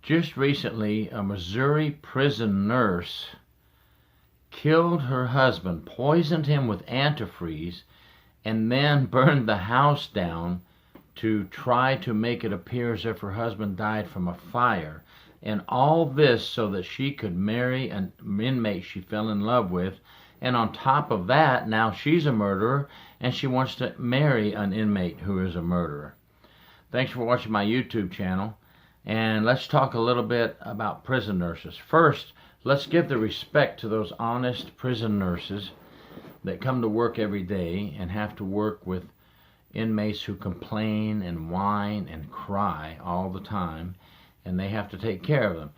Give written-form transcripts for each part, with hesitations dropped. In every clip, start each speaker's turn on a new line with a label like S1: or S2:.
S1: Just recently, a Missouri prison nurse killed her husband, poisoned him with antifreeze, and then burned the house down to try to make it appear as if her husband died from a fire. And all this so that she could marry an inmate she fell in love with. And on top of that, now she's a murderer and she wants to marry an inmate who is a murderer. Thanks for watching my YouTube channel. And let's talk a little bit about prison nurses. First, let's give the respect to those honest prison nurses that come to work every day and have to work with inmates who complain and whine and cry all the time, and they have to take care of them.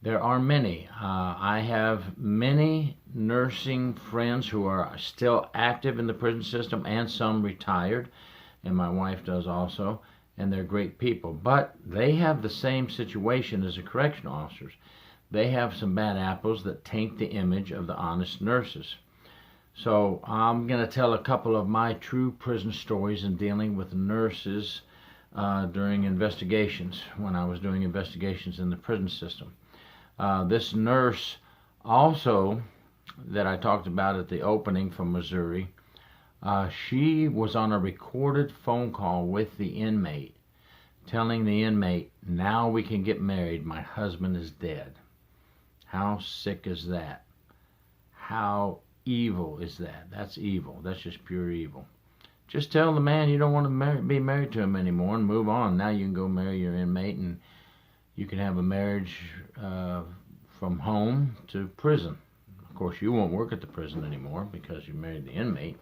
S1: There are many. I have many nursing friends who are still active in the prison system and some retired, and my wife does also, and they're great people. But they have the same situation as the correctional officers. They have some bad apples that taint the image of the honest nurses. So I'm going to tell a couple of my true prison stories in dealing with nurses during investigations, when I was doing investigations in the prison system. This nurse also that I talked about at the opening from Missouri, she was on a recorded phone call with the inmate, telling the inmate, "Now we can get married, my husband is dead." How sick is that? How evil is that? That's evil. That's just pure evil. Just tell the man you don't want to be married to him anymore and move on. Now you can go marry your inmate and you can have a marriage from home to prison. Of course, you won't work at the prison anymore because you married the inmate.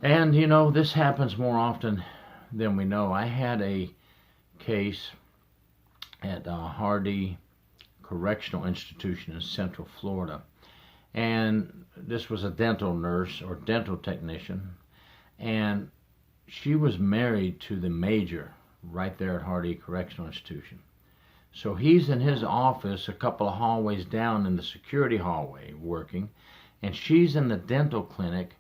S1: And, you know, this happens more often than we know. I had a case at Hardy Correctional Institution in Central Florida. And this was a dental nurse or dental technician. And she was married to the major right there at Hardy Correctional Institution. So he's in his office a couple of hallways down in the security hallway working. And she's in the dental clinic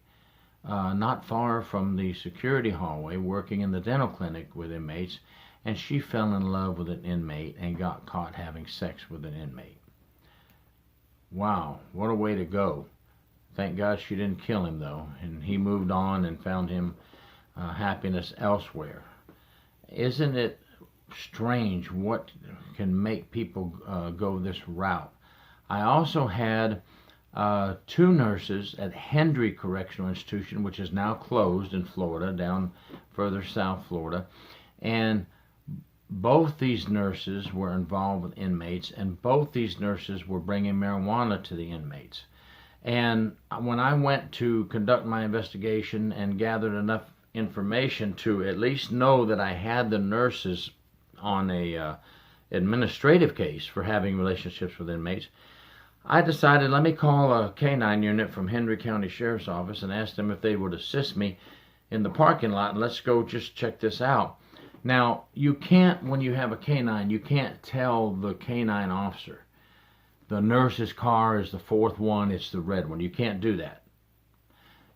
S1: not far from the security hallway, working in the dental clinic with inmates, and she fell in love with an inmate and got caught having sex with an inmate. Wow, what a way to go. Thank God she didn't kill him though, and he moved on and found him happiness elsewhere. Isn't it strange what can make people go this route? I also had two nurses at Hendry Correctional Institution, which is now closed in Florida, down further south Florida. And both these nurses were involved with inmates, and both these nurses were bringing marijuana to the inmates. And when I went to conduct my investigation and gathered enough information to at least know that I had the nurses on a administrative case for having relationships with inmates, I decided, let me call a K-9 unit from Hendry County Sheriff's Office and ask them if they would assist me in the parking lot, and let's go just check this out. Now, you can't, when you have a K-9, you can't tell the K-9 officer, the nurse's car is the fourth one, it's the red one. You can't do that.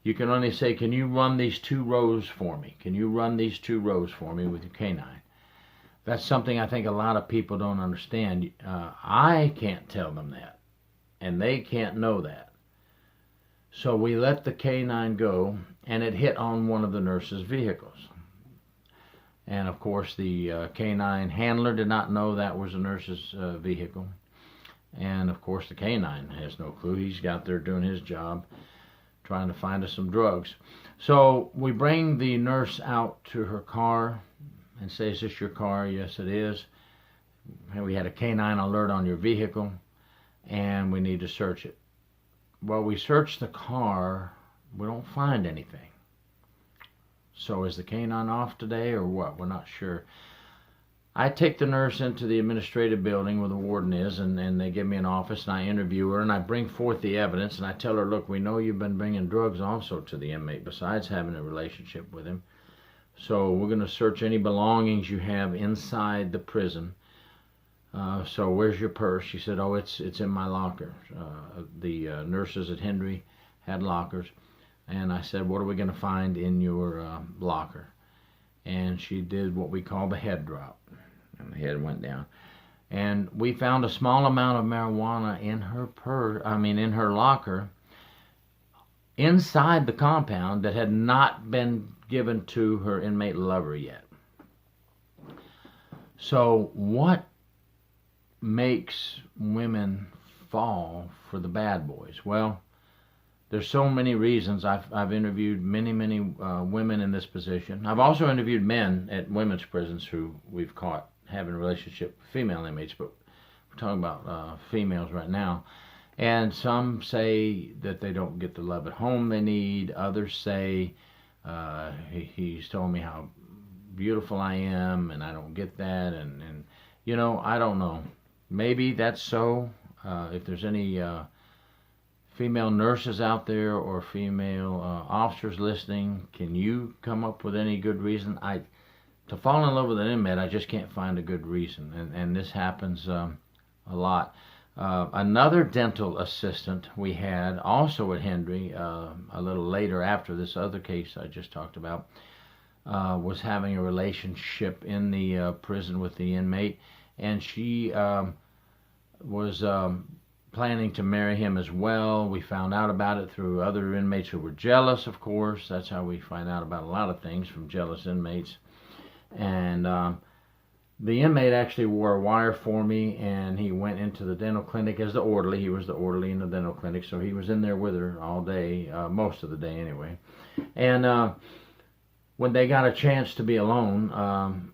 S1: You can only say, can you run these 2 rows for me? Can you run these 2 rows for me with your K-9? That's something I think a lot of people don't understand. I can't tell them that, and they can't know that. So we let the K-9 go, and it hit on one of the nurse's vehicles. And of course the K-9 handler did not know that was a nurse's vehicle. And of course the K-9 has no clue. He's out there doing his job, trying to find us some drugs. So we bring the nurse out to her car and say, "Is this your car?" "Yes, it is." "And we had a K-9 alert on your vehicle, and we need to search it." Well, we search the car, we don't find anything. So is the K-9 off today or what? We're not sure. I take the nurse into the administrative building where the warden is, and they give me an office, and I interview her, and I bring forth the evidence, and I tell her, "Look, we know you've been bringing drugs also to the inmate besides having a relationship with him. So we're going to search any belongings you have inside the prison. So where's your purse?" She said, "Oh, it's in my locker." The nurses at Hendry had lockers. And I said, "What are we going to find in your locker?" And she did what we call the head drop. And the head went down. and we found a small amount of marijuana in her in her locker inside the compound that had not been given to her inmate lover yet. So what makes women fall for the bad boys? Well, there's so many reasons. I've interviewed many women in this position. I've also interviewed men at women's prisons who we've caught having a relationship with female inmates, but we're talking about females right now. And some say that they don't get the love at home they need. Others say he's told me how beautiful I am and I don't get that. And I don't know. Maybe that's so. If there's any female nurses out there or female officers listening, can you come up with any good reason? To fall in love with an inmate, I just can't find a good reason, and this happens a lot. Another dental assistant we had, also at Henry, a little later after this other case I just talked about, was having a relationship in the prison with the inmate, and she was planning to marry him as well. We found out about it through other inmates who were jealous, of course. That's how we find out about a lot of things, from jealous inmates. And the inmate actually wore a wire for me, and he went into the dental clinic as the orderly. He was the orderly in the dental clinic, so he was in there with her all day, most of the day anyway. And when they got a chance to be alone,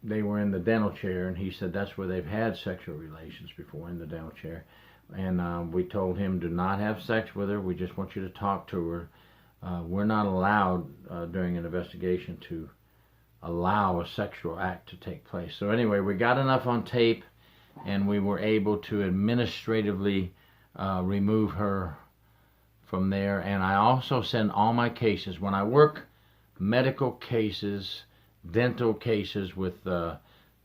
S1: they were in the dental chair, and he said that's where they've had sexual relations before, in the dental chair. And we told him, do not have sex with her. We just want you to talk to her. We're not allowed during an investigation to allow a sexual act to take place. So anyway, we got enough on tape, and we were able to administratively remove her from there. And I also send all my cases, when I work medical cases, dental cases with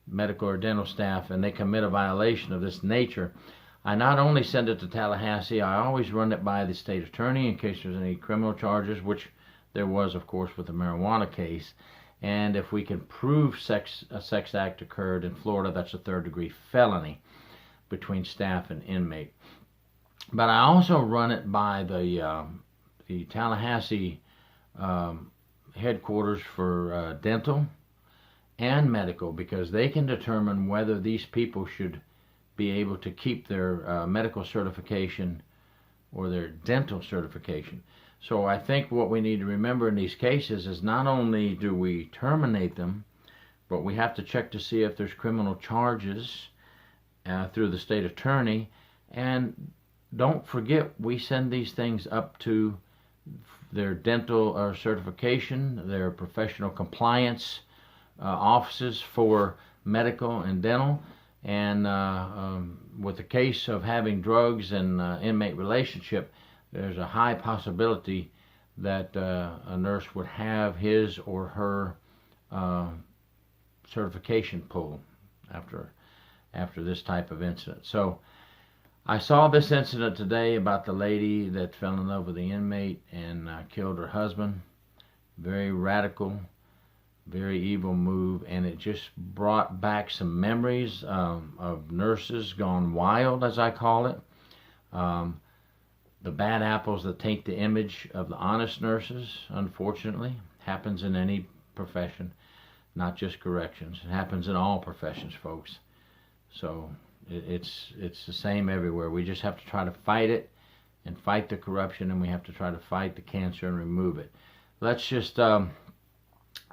S1: medical or dental staff, and they commit a violation of this nature, I not only send it to Tallahassee, I always run it by the state attorney in case there's any criminal charges, which there was, of course, with the marijuana case. And if we can prove a sex act occurred in Florida, that's a third-degree felony between staff and inmate. But I also run it by the Tallahassee headquarters for dental and medical, because they can determine whether these people should be able to keep their medical certification or their dental certification. So I think what we need to remember in these cases is not only do we terminate them, but we have to check to see if there's criminal charges through the state attorney. And don't forget, we send these things up to their dental certification, their professional compliance offices for medical and dental. And with the case of having drugs and inmate relationship, there's a high possibility that a nurse would have his or her certification pulled after this type of incident. So I saw this incident today about the lady that fell in love with the inmate and killed her husband. Very radical, very evil move, and it just brought back some memories of nurses gone wild, as I call it. The bad apples that taint the image of the honest nurses, unfortunately, happens in any profession, not just corrections. It happens in all professions, folks. So it's the same everywhere. We just have to try to fight it and fight the corruption, and we have to try to fight the cancer and remove it. Let's just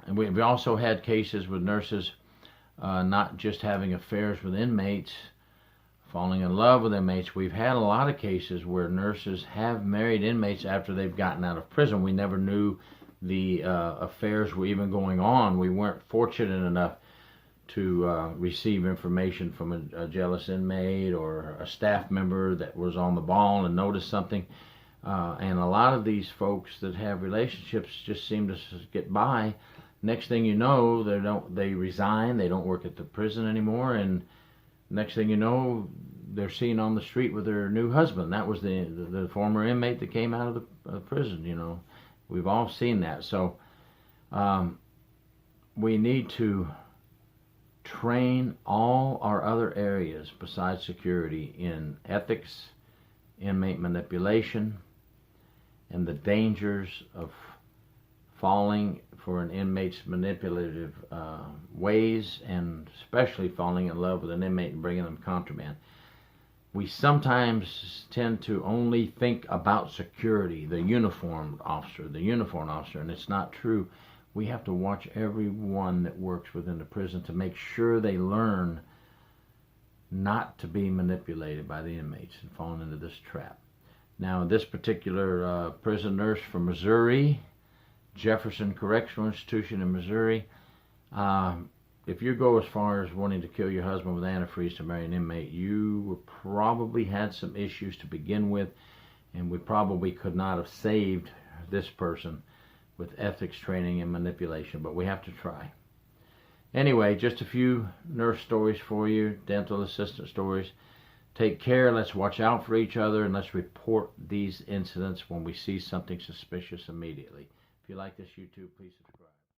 S1: we also had cases with nurses not just having affairs with inmates, falling in love with inmates. We've had a lot of cases where nurses have married inmates after they've gotten out of prison. We never knew the affairs were even going on. We weren't fortunate enough to receive information from a jealous inmate or a staff member that was on the ball and noticed something. And a lot of these folks that have relationships just seem to get by. Next thing you know, they resign. They don't work at the prison anymore, and next thing you know, they're seen on the street with their new husband. That was the former inmate that came out of the prison. You know, we've all seen that. So we need to train all our other areas besides security in ethics, inmate manipulation, and the dangers of falling for an inmate's manipulative ways, and especially falling in love with an inmate and bringing them contraband. We sometimes tend to only think about security, the uniformed officer, and it's not true. We have to watch everyone that works within the prison to make sure they learn not to be manipulated by the inmates and falling into this trap. Now, this particular prison nurse from Missouri, Jefferson Correctional Institution in Missouri, if you go as far as wanting to kill your husband with antifreeze to marry an inmate, you probably had some issues to begin with, and we probably could not have saved this person with ethics training and manipulation, but we have to try. Anyway, just a few nurse stories for you, dental assistant stories. Take care, let's watch out for each other, and let's report these incidents when we see something suspicious immediately. If you like this YouTube, please subscribe.